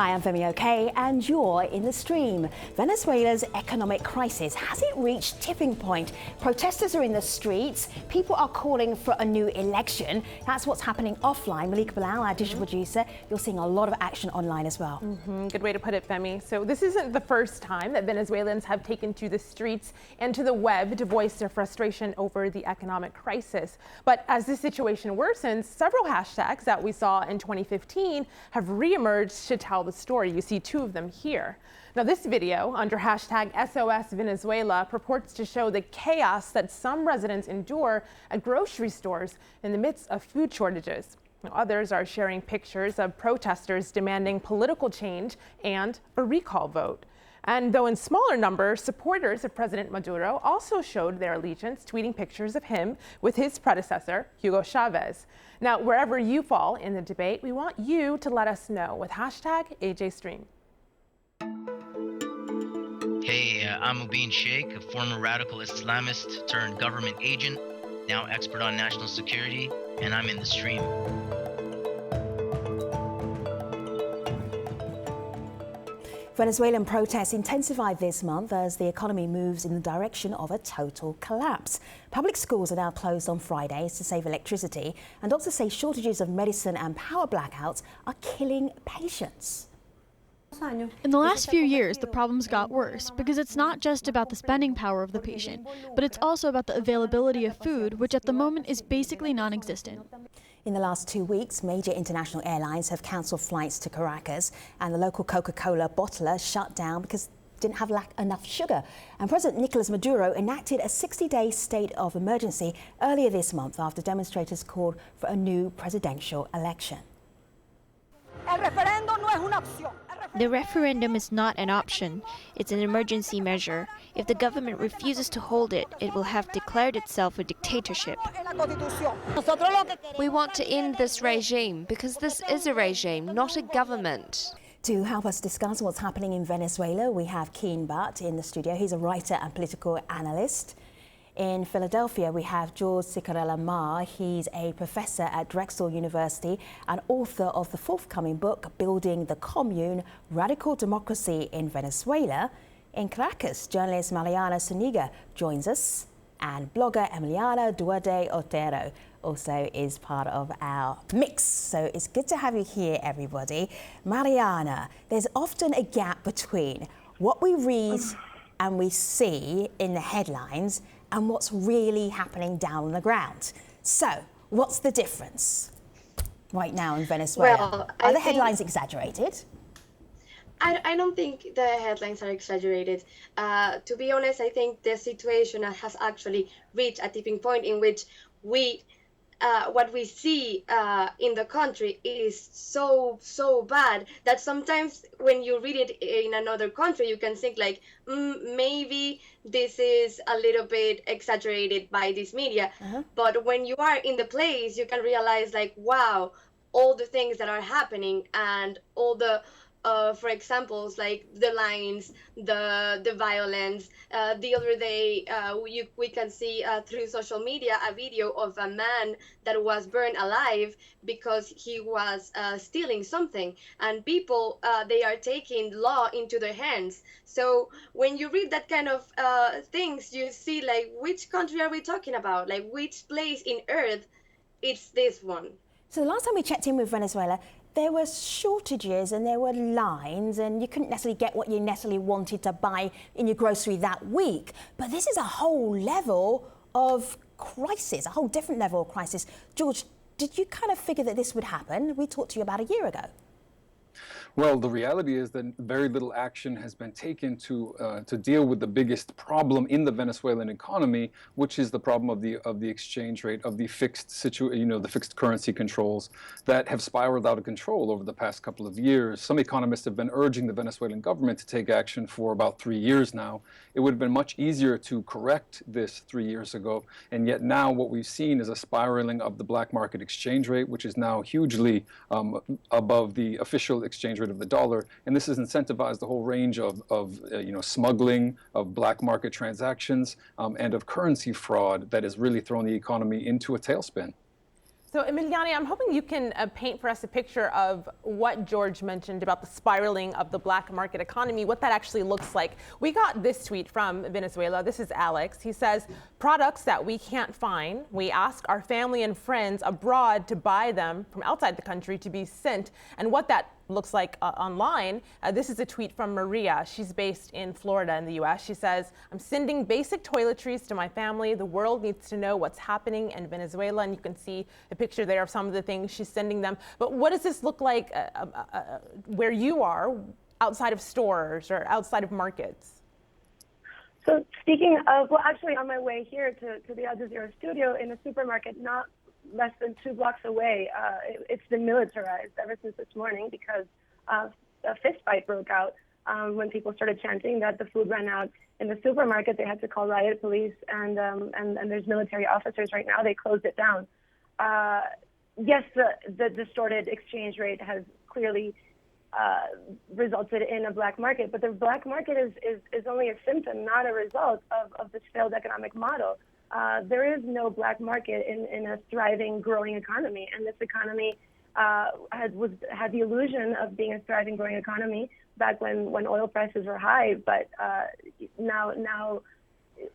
Hi, I'm Femi OK, and you're in the stream. Venezuela's economic crisis, has it reached tipping point? Protesters are in the streets. People are calling for a new election. That's what's happening offline. Malika Bilal, our digital producer, you're seeing a lot of action online as well. Good way to put it, Femi. So this isn't the first time that Venezuelans have taken to the streets and to the web to voice their frustration over the economic crisis. But as this situation worsens, several hashtags that we saw in 2015 have reemerged to tell the story. You see two of them here. Now, this video under hashtag SOS Venezuela purports to show the chaos that some residents endure at grocery stores in the midst of food shortages. Now, others are sharing pictures of protesters demanding political change and a recall vote. And though in smaller numbers, supporters of President Maduro also showed their allegiance, tweeting pictures of him with his predecessor, Hugo Chavez. Now, wherever you fall in the debate, we want you to let us know with hashtag AJStream. Hey, I'm Mubin Sheikh, a former radical Islamist turned government agent, now expert on national security, and I'm in the stream. Venezuelan protests intensify this month as the economy moves in the direction of a total collapse. Public schools are now closed on Fridays to save electricity, and doctors say shortages of medicine and power blackouts are killing patients. In the last few years, the problems got worse because it's not just about the spending power of the patient, but it's also about the availability of food, which at the moment is basically non-existent. In the last 2 weeks, major international airlines have cancelled flights to Caracas, and the local Coca-Cola bottler shut down because it didn't have enough sugar. And President Nicolas Maduro enacted a 60-day state of emergency earlier this month after demonstrators called for a new presidential election. The referendum is not an option. It's an emergency measure. If the government refuses to hold it, it will have declared itself a dictatorship. We want to end this regime because this is a regime, not a government. To help us discuss what's happening in Venezuela, we have Keen Butt in the studio. He's a writer and political analyst. In Philadelphia, we have George Cicarella-Mar. He's a professor at Drexel University and author of the forthcoming book, Building the Commune, Radical Democracy in Venezuela. In Caracas, journalist Mariana Zuniga joins us, and blogger Emiliana Duarte Otero also is part of our mix. So it's good to have you here, everybody. Mariana, there's often a gap between what we read and we see in the headlines and what's really happening down on the ground. So, what's the difference right now in Venezuela? Well, are the headlines exaggerated? I don't think the headlines are exaggerated. To be honest, I think the situation has actually reached a tipping point in which what we see in the country is so bad that sometimes when you read it in another country, you can think like, maybe this is a little bit exaggerated by this media. But when you are in the place, you can realize like, wow, all the things that are happening and all the for examples like the lines, the violence. The other day, we can see through social media a video of a man that was burned alive because he was stealing something. And people, they are taking law into their hands. So when you read that kind of things, you see like, which country are we talking about? Like, which place in Earth it's this one? So the last time we checked in with Venezuela, there were shortages and there were lines and you couldn't necessarily get what you necessarily wanted to buy in your grocery that week. But this is a whole level of crisis, a whole different level of crisis. George, did you kind of figure that this would happen? We talked to you about a year ago. Well, the reality is that very little action has been taken to deal with the biggest problem in the Venezuelan economy, which is the problem of the exchange rate, of the the fixed currency controls that have spiraled out of control over the past couple of years. Some economists have been urging the Venezuelan government to take action for about 3 years now. It would have been much easier to correct this 3 years ago, and yet now what we've seen is a spiraling of the black market exchange rate, which is now hugely above the official exchange rate of the dollar, and this has incentivized the whole range of smuggling, of black market transactions, and of currency fraud that has really thrown the economy into a tailspin. So Emiliani, I'm hoping you can paint for us a picture of what George mentioned about the spiraling of the black market economy, what that actually looks like. We got this tweet from Venezuela. This is Alex. He says, products that we can't find, we ask our family and friends abroad to buy them from outside the country to be sent. And what that looks like online. This is a tweet from Maria. She's based in Florida in the US. She says, I'm sending basic toiletries to my family. The world needs to know what's happening in Venezuela. And you can see a picture there of some of the things she's sending them. But what does this look like where you are, outside of stores or outside of markets? So speaking of, well, actually on my way here to the Al Jazeera studio, in a supermarket not less than 2 blocks away, it's been militarized ever since this morning because a fist fight broke out when people started chanting that the food ran out in the supermarket. They had to call riot police, and there's military officers right now. They closed it down. Yes, the distorted exchange rate has clearly resulted in a black market, but the black market is only a symptom, not a result of this failed economic model. There is no black market in a thriving, growing economy, and this economy had the illusion of being a thriving, growing economy back when oil prices were high. But now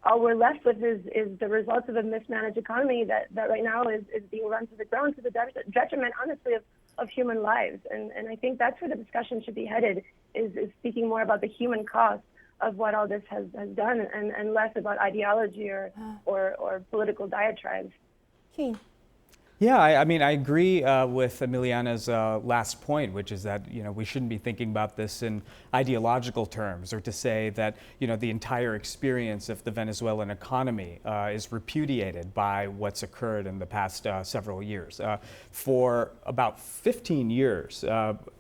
all we're left with is the results of a mismanaged economy that right now is being run to the ground to the detriment, honestly, of human lives. And I think that's where the discussion should be headed, is speaking more about the human cost of what all this has done, and less about ideology or political diatribes. Keen. Yeah, I mean, I agree with Emiliana's last point, which is that, we shouldn't be thinking about this in ideological terms, or to say that, the entire experience of the Venezuelan economy is repudiated by what's occurred in the past several years. For about 15 years,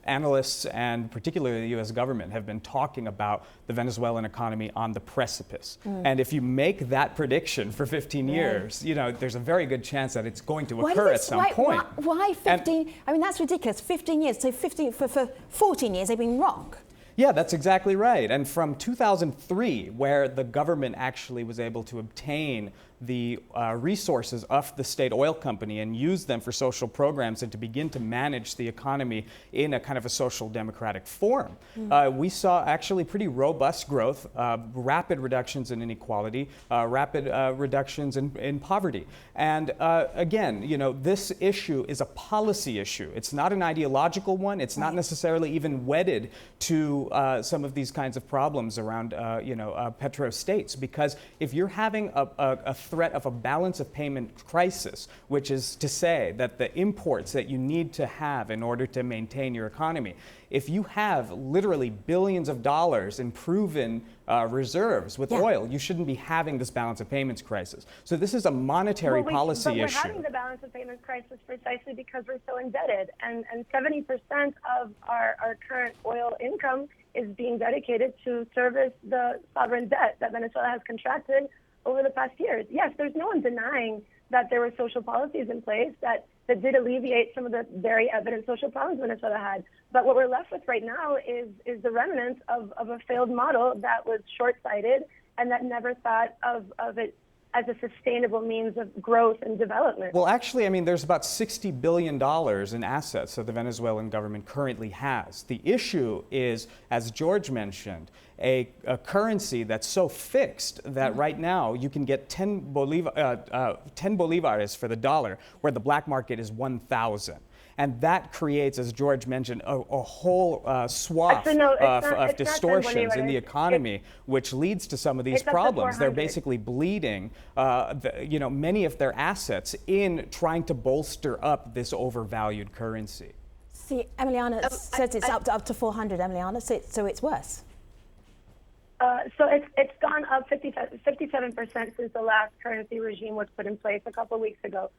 analysts and particularly the U.S. government have been talking about the Venezuelan economy on the precipice. And if you make that prediction for 15 years, there's a very good chance that it's going to occur at some point. Why 15? I mean, that's ridiculous. 15 years. So 15 for 14 years, they've been wrong. Yeah, that's exactly right. And from 2003, where the government actually was able to obtain the resources of the state oil company and use them for social programs and to begin to manage the economy in a kind of a social democratic form, we saw actually pretty robust growth, rapid reductions in inequality, rapid reductions in poverty. And again, this issue is a policy issue. It's not an ideological one. It's not necessarily even wedded to some of these kinds of problems around, petro-states, because if you're having a threat of a balance of payment crisis, which is to say that the imports that you need to have in order to maintain your economy, if you have literally billions of dollars in proven reserves with oil, you shouldn't be having this balance of payments crisis. So this is a monetary policy issue. But we're having the balance of payments crisis precisely because we're so indebted, and 70% of our current oil income is being dedicated to service the sovereign debt that Venezuela has contracted over the past years. Yes, there's no one denying that there were social policies in place that did alleviate some of the very evident social problems Venezuela had. But what we're left with right now is the remnants of a failed model that was short-sighted and that never thought of it as a sustainable means of growth and development. Well, actually, I mean, there's about $60 billion in assets that the Venezuelan government currently has. The issue is, as George mentioned, a currency that's so fixed that right now you can get 10 bolivares for the dollar, where the black market is 1,000. And that creates, as George mentioned, a whole swath of distortions in the economy, which leads to some of these problems. They're basically bleeding, many of their assets in trying to bolster up this overvalued currency. See, Emiliana says it's up to 400, Emiliana, so it's worse. So it's gone up 57% since the last currency regime was put in place a couple of weeks ago.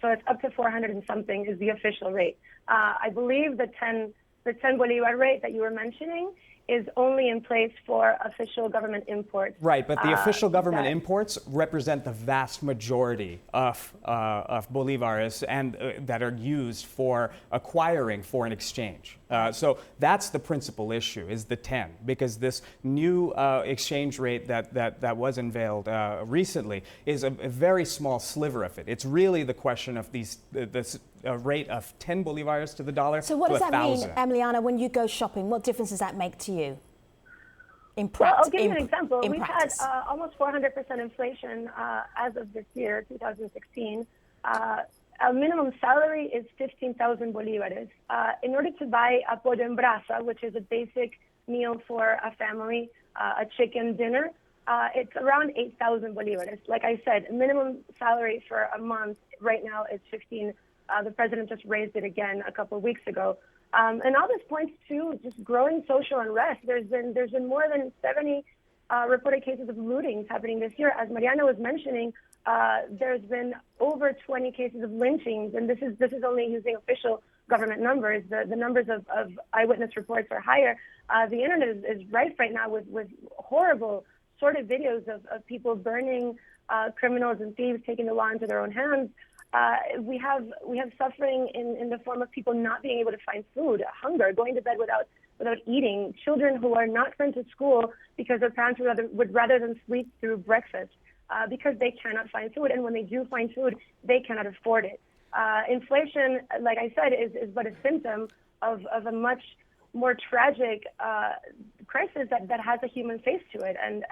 So it's up to 400 and something is the official rate. I believe the 10 the 10 Bolivar rate that you were mentioning is only in place for official government imports. Right, but the official government imports represent the vast majority of bolivars and that are used for acquiring foreign exchange. So that's the principal issue, is the 10, because this new exchange rate that was unveiled recently is a very small sliver of it. It's really the question of this rate of 10 bolivars to the dollar. So what does that mean, 1,000. Emiliana, when you go shopping? What difference does that make to you? Well, I'll give you an example. We've had almost 400% inflation as of this year, 2016. A minimum salary is 15,000 bolivares. In order to buy a pollo en brasa, which is a basic meal for a family, a chicken dinner, it's around 8,000 bolivares. Like I said, minimum salary for a month right now is 15. The president just raised it again a couple of weeks ago. And all this points to just growing social unrest. There's been more than 70 reported cases of lootings happening this year. As Mariana was mentioning, there's been over 20 cases of lynchings, and this is only using official government numbers. The numbers of eyewitness reports are higher. The internet is rife right now with horrible sordid videos of people burning, criminals and thieves taking the law into their own hands. We have suffering in the form of people not being able to find food, hunger, going to bed without eating, children who are not sent to school because their parents would rather than sleep through breakfast because they cannot find food, and when they do find food, they cannot afford it. Inflation, like I said, is but a symptom of a much more tragic crisis that has a human face to it, and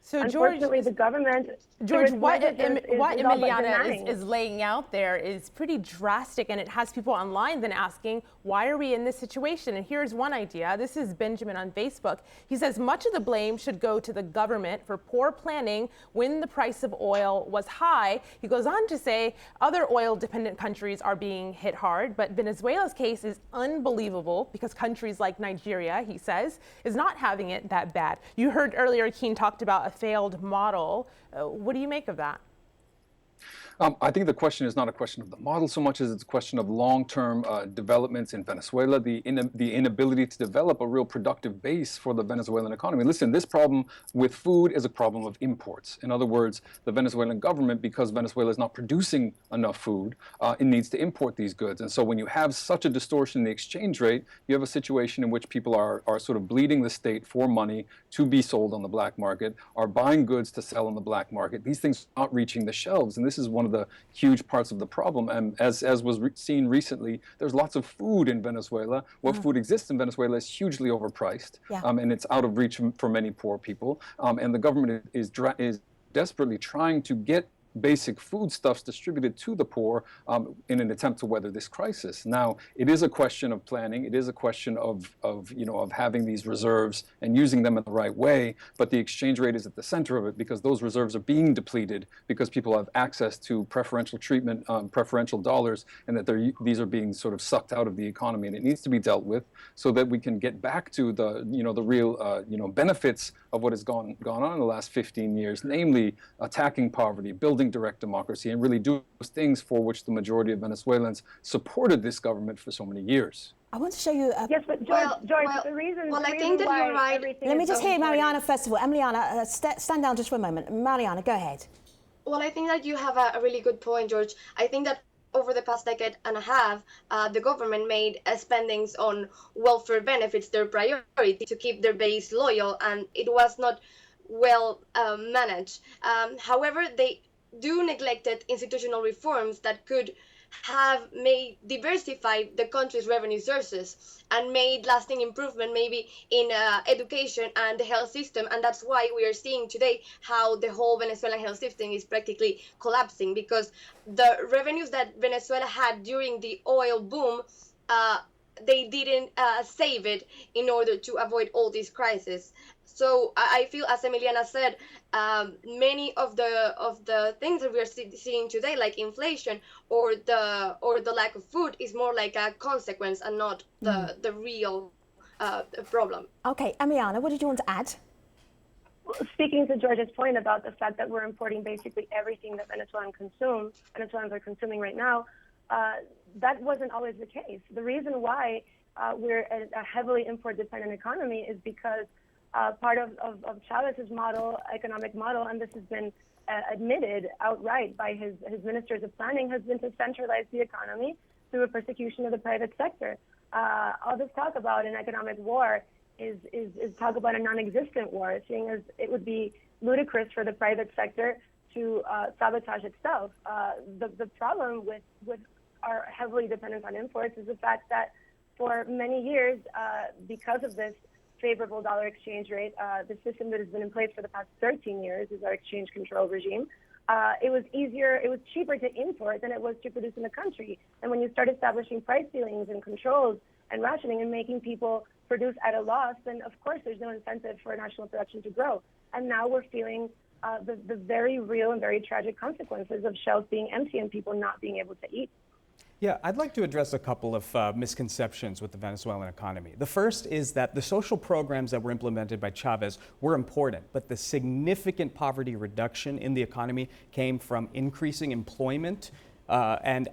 so unfortunately the government. George, what Emiliana is laying out there is pretty drastic, and it has people online then asking, why are we in this situation? And here's one idea. This is Benjamin on Facebook. He says much of the blame should go to the government for poor planning when the price of oil was high. He goes on to say other oil-dependent countries are being hit hard, but Venezuela's case is unbelievable because countries like Nigeria, he says, is not having it that bad. You heard earlier Keen talked about a failed model. What do you make of that? I think the question is not a question of the model so much as it's a question of long-term developments in Venezuela, the inability to develop a real productive base for the Venezuelan economy. Listen, this problem with food is a problem of imports. In other words, the Venezuelan government, because Venezuela is not producing enough food, it needs to import these goods. And so when you have such a distortion in the exchange rate, you have a situation in which people are sort of bleeding the state for money to be sold on the black market, are buying goods to sell on the black market. These things are not reaching the shelves, and this is one of the huge parts of the problem. And as was seen recently, there's lots of food in Venezuela. What food exists in Venezuela is hugely overpriced, and it's out of reach for many poor people. And the government is desperately trying to get basic foodstuffs distributed to the poor in an attempt to weather this crisis. Now, it is a question of planning. It is a question of having these reserves and using them in the right way. But the exchange rate is at the center of it because those reserves are being depleted because people have access to preferential treatment, preferential dollars, and that these are being sort of sucked out of the economy. And it needs to be dealt with so that we can get back to the real benefits of what has gone on in the last 15 years, namely attacking poverty, building direct democracy, and really do those things for which the majority of Venezuelans supported this government for so many years. I want to show you. Yes, but George, the reason. Well, I think that you're right. Let me just hear Mariana first of all. Emiliana, stand down just for a moment. Mariana, go ahead. Well, I think that you have a really good point, George. I think that over the past decade and a half, the government made spendings on welfare benefits their priority to keep their base loyal, and it was not well managed. However, they do neglected institutional reforms that could have made diversified the country's revenue sources and made lasting improvement maybe in education and the health system. And that's why we are seeing today how the whole Venezuelan health system is practically collapsing, because the revenues that Venezuela had during the oil boom, they didn't save it in order to avoid all these crises. So I feel, as Emiliana said, many of the things that we are seeing today, like inflation or the lack of food, is more like a consequence and not the real problem. Okay, Emiliana, what did you want to add? Speaking to George's point about the fact that we're importing basically everything that Venezuelans are consuming right now, that wasn't always the case. The reason why we're a heavily import-dependent economy is because part of Chavez's economic model, and this has been admitted outright by his ministers of planning, has been to centralize the economy through a persecution of the private sector. All this talk about an economic war is talk about a non-existent war, seeing as it would be ludicrous for the private sector to sabotage itself. The problem with our heavily dependence on imports is the fact that for many years, because of this favorable dollar exchange rate, the system that has been in place for the past 13 years is our exchange control regime. It was cheaper to import than it was to produce in the country. And when you start establishing price ceilings and controls and rationing and making people produce at a loss, then of course there's no incentive for national production to grow. And now we're feeling the very real and very tragic consequences of shelves being empty and people not being able to eat. Yeah, I'd like to address a couple of misconceptions with the Venezuelan economy. The first is that the social programs that were implemented by Chavez were important, but the significant poverty reduction in the economy came from increasing employment. And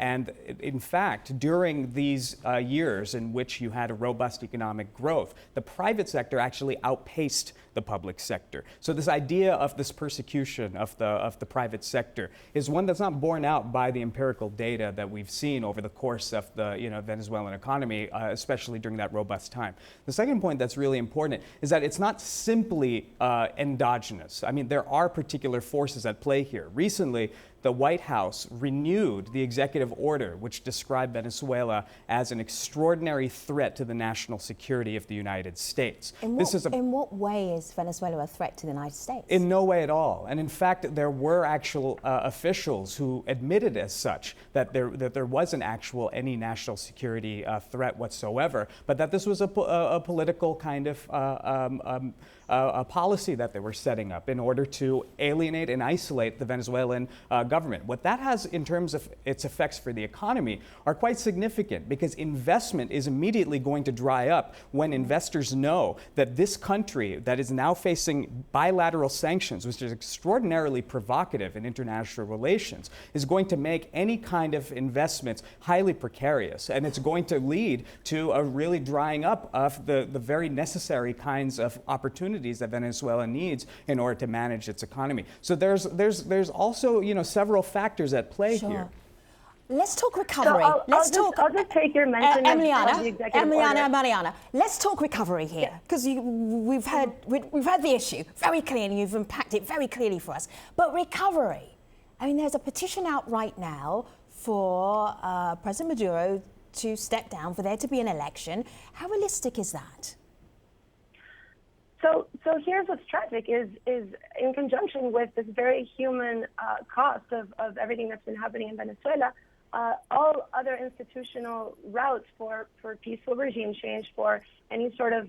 in fact, during these years in which you had a robust economic growth, the private sector actually outpaced the public sector. So this idea of this persecution of the private sector is one that's not borne out by the empirical data that we've seen over the course of the Venezuelan economy, especially during that robust time. The second point that's really important is that it's not simply endogenous. I mean, there are particular forces at play here. Recently, the White House renewed the executive order which described Venezuela as an extraordinary threat to the national security of the United States. In what way is Venezuela a threat to the United States? In no way at all. And in fact, there were actual officials who admitted as such that there wasn't any national security threat whatsoever, but that this was a political kind of a policy that they were setting up in order to alienate and isolate the Venezuelan government. What that has in terms of its effects for the economy are quite significant, because investment is immediately going to dry up when investors know that this country that is now facing bilateral sanctions, which is extraordinarily provocative in international relations, is going to make any kind of investments highly precarious, and it's going to lead to a really drying up of the very necessary kinds of opportunities that Venezuela needs in order to manage its economy. So there's also several factors at play here. Let's talk recovery. So I'll just take your mention of the executive order. Mariana, let's talk recovery here, because we've had the issue very clearly. You've unpacked it very clearly for us. But recovery, I mean, there's a petition out right now for President Maduro to step down, for there to be an election. How realistic is that? So here's what's tragic is in conjunction with this very human cost of everything that's been happening in Venezuela, all other institutional routes for peaceful regime change, for any sort of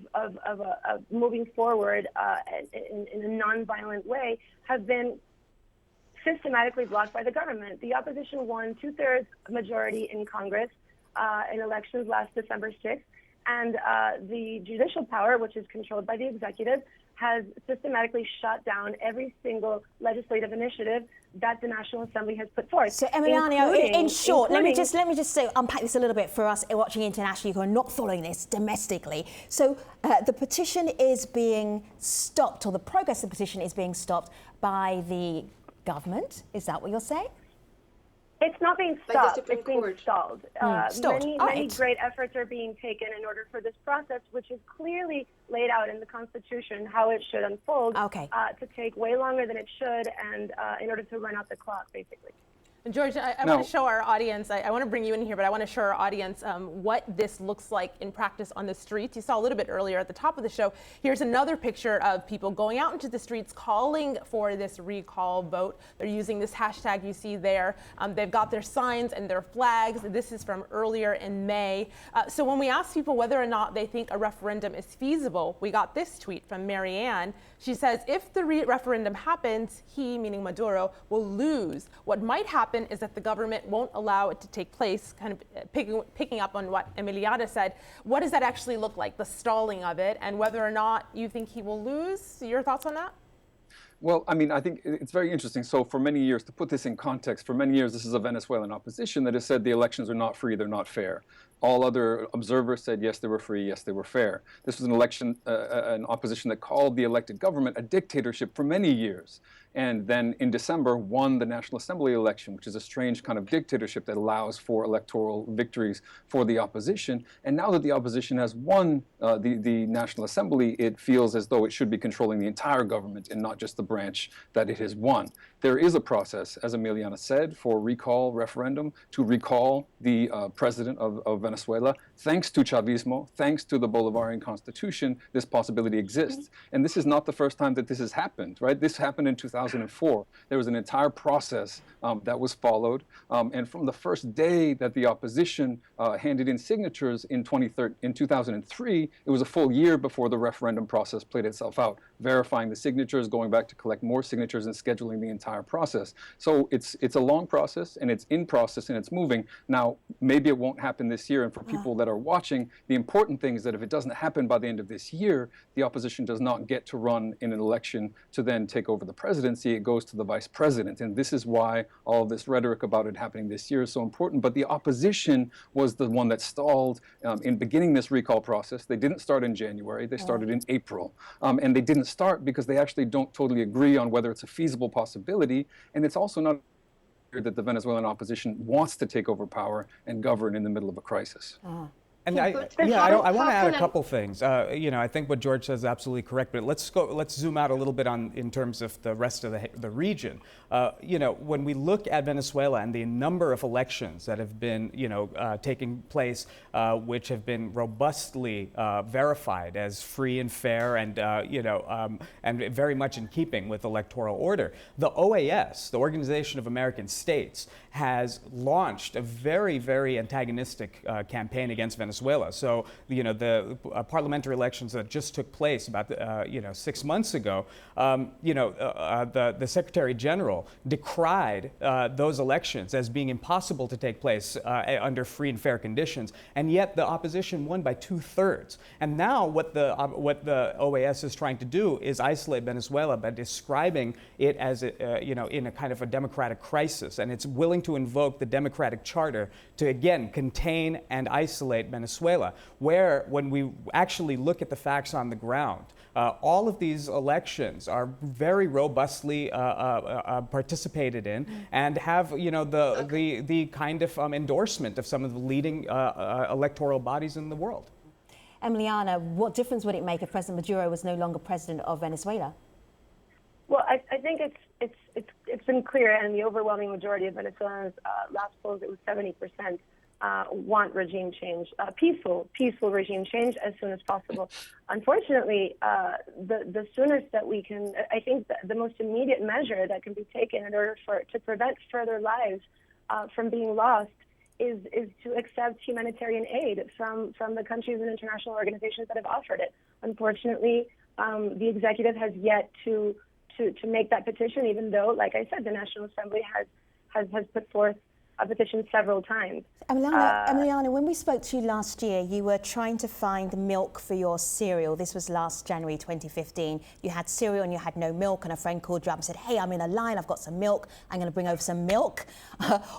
moving forward in a non-violent way, have been systematically blocked by the government. The opposition won 2/3 majority in Congress in elections last December 6th. And the judicial power, which is controlled by the executive, has systematically shut down every single legislative initiative that the National Assembly has put forth. So, Emiliano, in short, let me just say, unpack this a little bit for us watching internationally who are not following this domestically. So, the petition is being stopped, or the progress of the petition is being stopped by the government. Is that what you're saying? It's not being stopped, it's being stalled. Many great efforts are being taken in order for this process, which is clearly laid out in the Constitution, how it should unfold, to take way longer than it should, and in order to run out the clock, basically. George, I want to show our audience, I want to bring you in here, but I want to show our audience what this looks like in practice on the streets. You saw a little bit earlier at the top of the show. Here's another picture of people going out into the streets calling for this recall vote. They're using this hashtag you see there. They've got their signs and their flags. This is from earlier in May. So when we ask people whether or not they think a referendum is feasible, we got this tweet from Marianne. She says, if the referendum happens, he, meaning Maduro, will lose. What might happen is that the government won't allow it to take place, kind of picking up on what Emiliana said. What does that actually look like, the stalling of it, and whether or not you think he will lose? Your thoughts on that? Well, I mean, I think it's very interesting. So for many years, to put this in context, for many years, this is a Venezuelan opposition that has said the elections are not free, they're not fair. All other observers said, yes, they were free, yes, they were fair. This was an election, an opposition that called the elected government a dictatorship for many years. And then in December won the National Assembly election, which is a strange kind of dictatorship that allows for electoral victories for the opposition. And now that the opposition has won the National Assembly, it feels as though it should be controlling the entire government and not just the branch that it has won. There is a process, as Emiliana said, for recall referendum to recall the president of Venezuela. Thanks to Chavismo, thanks to the Bolivarian constitution, this possibility exists. And this is not the first time that this has happened, right? This happened in 2004. There was an entire process that was followed. And from the first day that the opposition handed in signatures in 2003, it was a full year before the referendum process played itself out, verifying the signatures, going back to collect more signatures and scheduling the entire process. So it's a long process, and it's in process, and it's moving. Now, maybe it won't happen this year, and for people that are watching, the important thing is that if it doesn't happen by the end of this year, the opposition does not get to run in an election to then take over the presidency. It goes to the vice president, and this is why all of this rhetoric about it happening this year is so important. But the opposition was the one that stalled in beginning this recall process. They didn't start in January, they started in April. And they didn't start because they actually don't totally agree on whether it's a feasible possibility, and it's also not that the Venezuelan opposition wants to take over power and govern in the middle of a crisis. And I want to add a couple things. I think what George says is absolutely correct, but let's zoom out a little bit in terms of the rest of the region. When we look at Venezuela and the number of elections that have been, taking place, which have been robustly verified as free and fair and, and very much in keeping with electoral order, the OAS, the Organization of American States, has launched a very, very antagonistic campaign against Venezuela. So, the parliamentary elections that just took place about, 6 months ago, the Secretary General decried those elections as being impossible to take place under free and fair conditions, and yet the opposition won by 2/3. And now what the OAS is trying to do is isolate Venezuela by describing it as in a kind of a democratic crisis, and it's willing to invoke the democratic charter to again contain and isolate Venezuela, where when we actually look at the facts on the ground, all of these elections are very robustly participated in and have the kind of endorsement of some of the leading electoral bodies in the world. Emiliana, what difference would it make if President Maduro was no longer president of Venezuela? Well, I think it's been clear, and the overwhelming majority of Venezuelans, last polls it was 70%, want regime change, peaceful regime change as soon as possible. Unfortunately, the soonest that we can, I think the most immediate measure that can be taken in order to prevent further lives from being lost is to accept humanitarian aid from the countries and international organizations that have offered it. Unfortunately, the executive has yet to make that petition, even though, like I said, the National Assembly has put forth a petition several times. Emiliana, when we spoke to you last year, you were trying to find milk for your cereal. This was last January 2015. You had cereal and you had no milk, and a friend called you up and said, hey, I'm in a line, I've got some milk, I'm going to bring over some milk.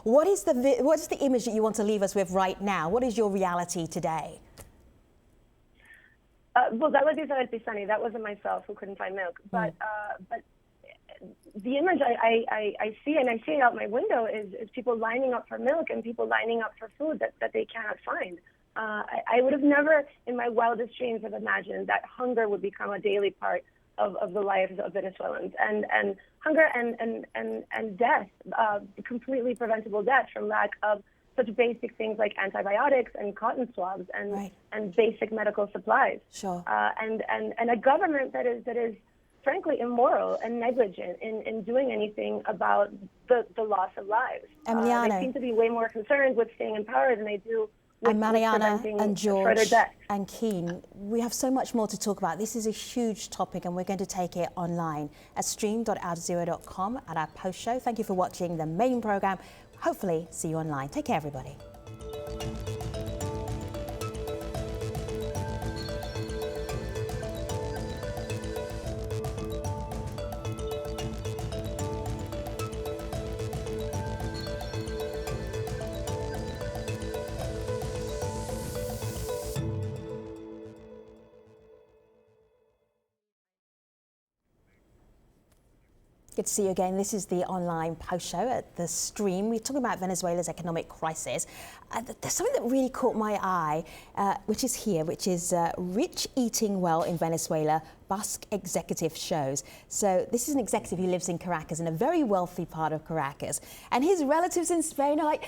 What is the image that you want to leave us with right now? What is your reality today? Well, that was Isabel Pisani. That wasn't myself who couldn't find milk. But the image I see, and I see it out my window, is people lining up for milk and people lining up for food that they cannot find. I would have never, in my wildest dreams, have imagined that hunger would become a daily part of the lives of Venezuelans. And hunger and death, completely preventable death from lack of such basic things like antibiotics and cotton swabs and basic medical supplies. Sure. And a government that is frankly immoral and negligent in doing anything about the loss of lives. They seem to be way more concerned with staying in power than they do with preventing and George further death. And Keen, we have so much more to talk about. This is a huge topic, and we're going to take it online at stream.aljazeera.com at our post show. Thank you for watching the main program. Hopefully see you online. Take care, everybody. Good to see you again. This is the online post show at the stream. We're talking about Venezuela's economic crisis. There's something that really caught my eye, which is here, which is Rich Eating Well in Venezuela, Basque executive shows. So this is an executive who lives in Caracas, in a very wealthy part of Caracas. And his relatives in Spain are like,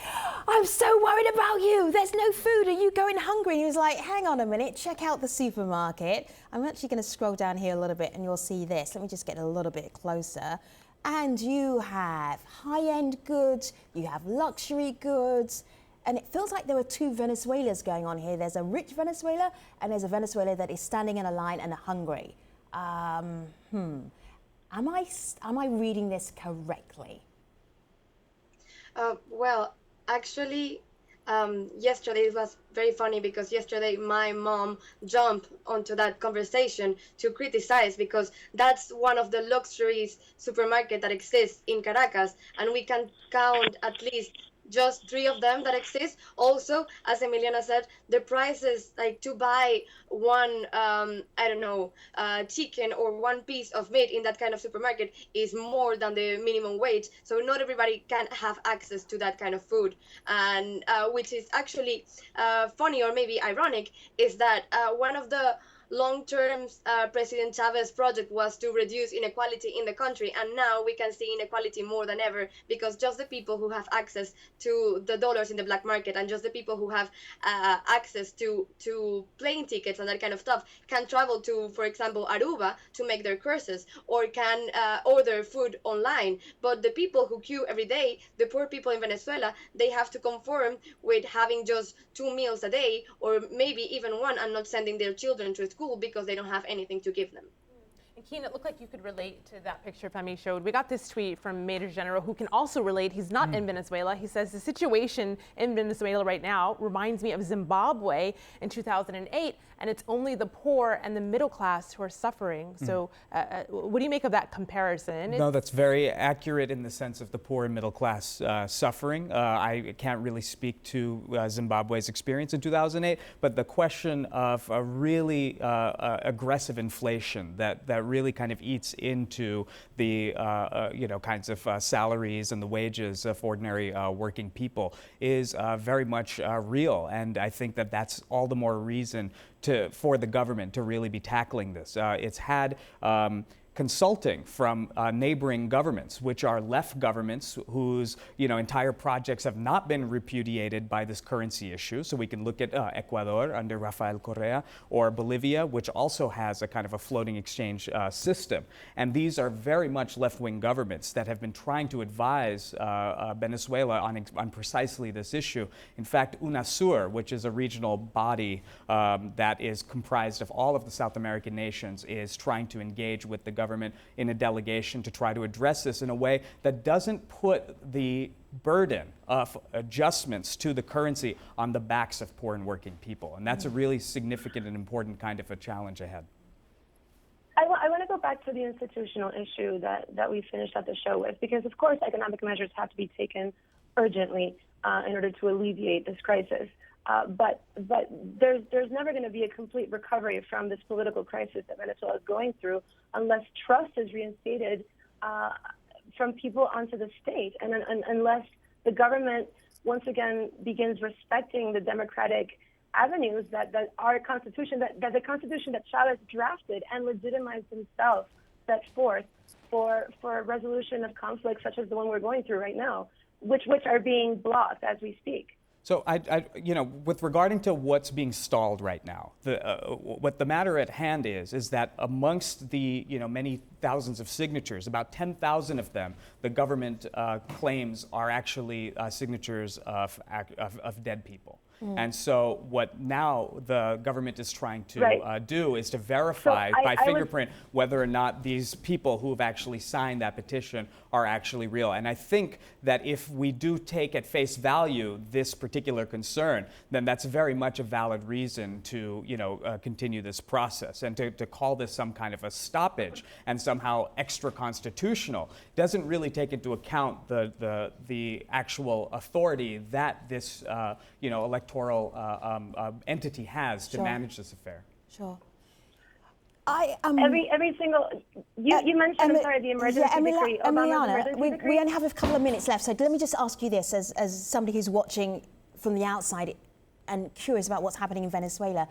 I'm so worried about you. There's no food. Are you going hungry? And he was like, hang on a minute, check out the supermarket. I'm actually going to scroll down here a little bit and you'll see this. Let me just get a little bit closer. And you have high-end goods, you have luxury goods, and it feels like there are two Venezuelas going on here. There's a rich Venezuela and there's a Venezuela that is standing in a line and hungry. Am I reading this correctly? Well, actually, yesterday it was very funny because yesterday my mom jumped onto that conversation to criticize, because that's one of the luxuries supermarket that exists in Caracas, and we can count at least just 3 of them that exist. Also, as Emiliana said, the prices, like to buy one, chicken or one piece of meat in that kind of supermarket is more than the minimum wage. So not everybody can have access to that kind of food. And which is actually funny or maybe ironic, is that one of the long-term President Chavez project was to reduce inequality in the country, and now we can see inequality more than ever, because just the people who have access to the dollars in the black market and just the people who have access to plane tickets and that kind of stuff can travel to, for example, Aruba to make their courses, or can order food online. But the people who queue every day, the poor people in Venezuela, they have to conform with having just 2 meals a day, or maybe even one, and not sending their children to school because they don't have anything to give them. And Keen, it looked like you could relate to that picture Femi showed. We got this tweet from Major General, who can also relate. He's not in Venezuela. He says the situation in Venezuela right now reminds me of Zimbabwe in 2008, and it's only the poor and the middle class who are suffering. So what do you make of that comparison? No, that's very accurate in the sense of the poor and middle class suffering. I can't really speak to Zimbabwe's experience in 2008, but the question of a really aggressive inflation that really kind of eats into the kinds of salaries and the wages of ordinary working people is very much real, and I think that that's all the more reason for the government to really be tackling this. It's had consulting from neighboring governments, which are left governments whose entire projects have not been repudiated by this currency issue. So we can look at Ecuador under Rafael Correa, or Bolivia, which also has a kind of a floating exchange system. And these are very much left-wing governments that have been trying to advise Venezuela on precisely this issue. In fact, UNASUR, which is a regional body that is comprised of all of the South American nations, is trying to engage with the government in a delegation to try to address this in a way that doesn't put the burden of adjustments to the currency on the backs of poor and working people. And that's a really significant and important kind of a challenge ahead. I want to go back to the institutional issue that we finished at the show with, because of course economic measures have to be taken urgently in order to alleviate this crisis. But there's never going to be a complete recovery from this political crisis that Venezuela is going through unless trust is reinstated from people onto the state, and unless the government once again begins respecting the democratic avenues that our constitution, that the constitution that Chavez drafted and legitimized himself set forth for a resolution of conflicts such as the one we're going through right now, which are being blocked as we speak. So, with regarding to what's being stalled right now, what the matter at hand is that amongst the many thousands of signatures, about 10,000 of them, the government claims are actually signatures of dead people. And so what now the government is trying to do is to verify by fingerprint whether or not these people who have actually signed that petition are actually real. And I think that if we do take at face value this particular concern, then that's very much a valid reason to continue this process. And to call this some kind of a stoppage and somehow extra constitutional doesn't really take into account the actual authority that this electoral entity has to manage this affair. Sure. Every single, you mentioned, I'm sorry, the emergency decree, Obama's emergency decree. We only have a couple of minutes left, so let me just ask you this, as somebody who's watching from the outside and curious about what's happening in Venezuela.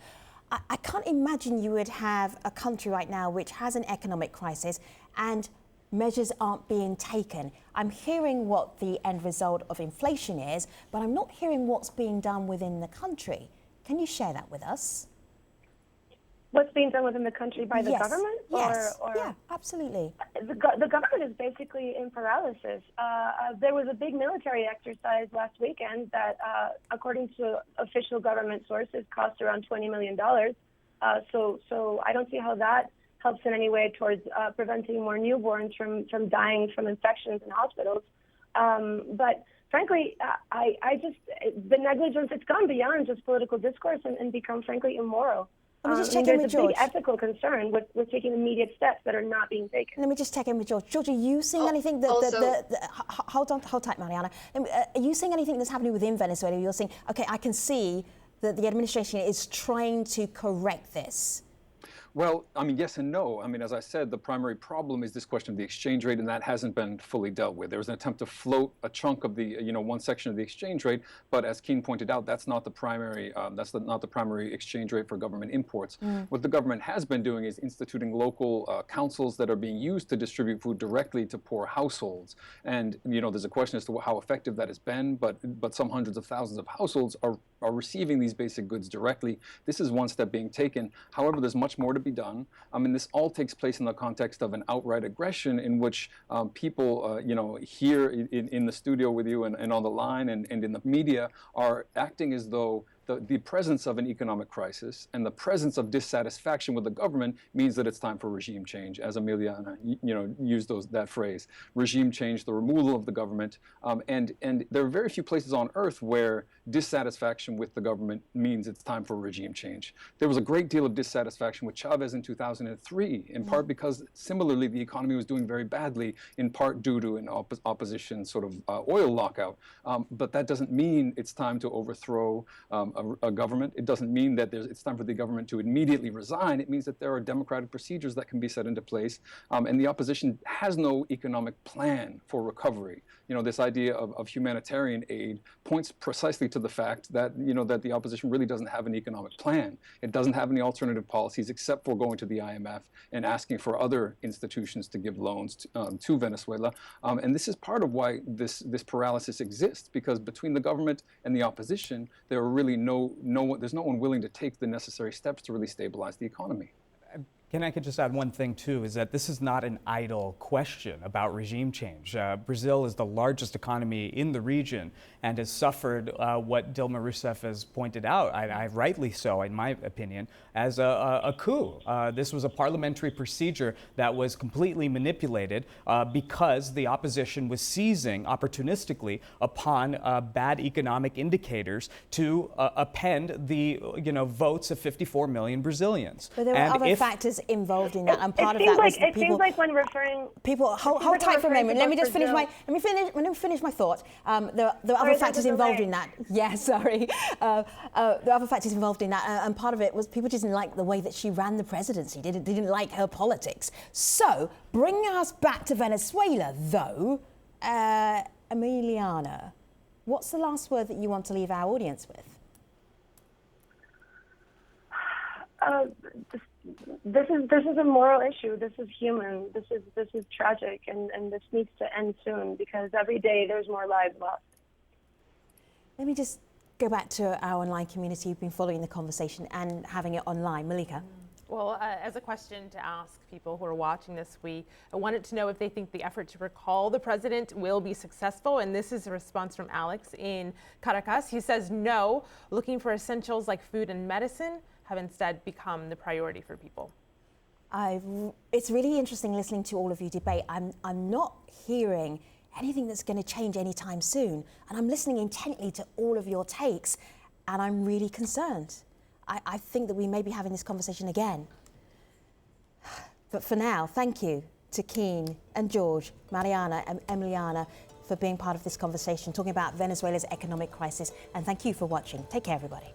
I can't imagine you would have a country right now which has an economic crisis and measures aren't being taken. I'm hearing what the end result of inflation is, but I'm not hearing what's being done within the country. Can you share that with us? What's being done within the country by the government? Yes. Yeah, absolutely. The government is basically in paralysis. There was a big military exercise last weekend that, according to official government sources, cost around $20 million. So I don't see how that helps in any way towards preventing more newborns from dying from infections in hospitals. But frankly, the negligence, it's gone beyond just political discourse and become, frankly, immoral. Let me just check in with George. There's a big ethical concern with taking immediate steps that are not being taken. Let me just check in with George. George, are you seeing anything hold tight, Mariana. Are you seeing anything that's happening within Venezuela? You're saying, okay, I can see that the administration is trying to correct this. Well, I mean, yes and no. I mean, as I said, the primary problem is this question of the exchange rate, and that hasn't been fully dealt with. There was an attempt to float a chunk of the, one section of the exchange rate, but as Keen pointed out, that's not the primary. Not the primary exchange rate for government imports. What the government has been doing is instituting local councils that are being used to distribute food directly to poor households. And there's a question as to how effective that has been, but some hundreds of thousands of households are receiving these basic goods directly. This is one step being taken. However, there's much more to be done. I mean, this all takes place in the context of an outright aggression in which people, here in the studio with you and on the line and in the media are acting as though the presence of an economic crisis and the presence of dissatisfaction with the government means that it's time for regime change, as Emiliana, used that phrase, regime change, the removal of the government. And there are very few places on earth where dissatisfaction with the government means it's time for regime change. There was a great deal of dissatisfaction with Chavez in 2003, in part because similarly the economy was doing very badly, in part due to an opposition sort of oil lockout. But that doesn't mean it's time to overthrow a government. It doesn't mean that it's time for the government to immediately resign. It means that there are democratic procedures that can be set into place. And the opposition has no economic plan for recovery. This idea of humanitarian aid points precisely to the fact that, that the opposition really doesn't have an economic plan. It doesn't have any alternative policies except for going to the IMF and asking for other institutions to give loans to Venezuela. And this is part of why this paralysis exists, because between the government and the opposition, there are really there's no one willing to take the necessary steps to really stabilize the economy. I could just add one thing, too, is that this is not an idle question about regime change. Brazil is the largest economy in the region and has suffered what Dilma Rousseff has pointed out, rightly so, in my opinion, as a coup. This was a parliamentary procedure that was completely manipulated because the opposition was seizing opportunistically upon bad economic indicators to append the votes of 54 million Brazilians. But there are other factors involved in that, and part of that was it seems like when referring people hold tight for a moment. Let me finish my thought. There are other factors involved in that. Yeah, sorry. There are other factors involved in that, and part of it was people didn't like the way that she ran the presidency. They didn't like her politics. So bringing us back to Venezuela, though, Emiliana, what's the last word that you want to leave our audience with? This is a moral issue. This is human. This is tragic, and this needs to end soon, because every day there's more lives lost. Let me just go back to our online community who've been following the conversation and having it online. Malika. Well, as a question to ask people who are watching this week, I wanted to know if they think the effort to recall the president will be successful. And this is a response from Alex in Caracas. He says, no, looking for essentials like food and medicine have instead become the priority for people. It's really interesting listening to all of you debate. I'm not hearing anything that's going to change anytime soon. And I'm listening intently to all of your takes, and I'm really concerned. I think that we may be having this conversation again. But for now, thank you to Keen and George, Mariana and Emiliana for being part of this conversation, talking about Venezuela's economic crisis. And thank you for watching. Take care, everybody.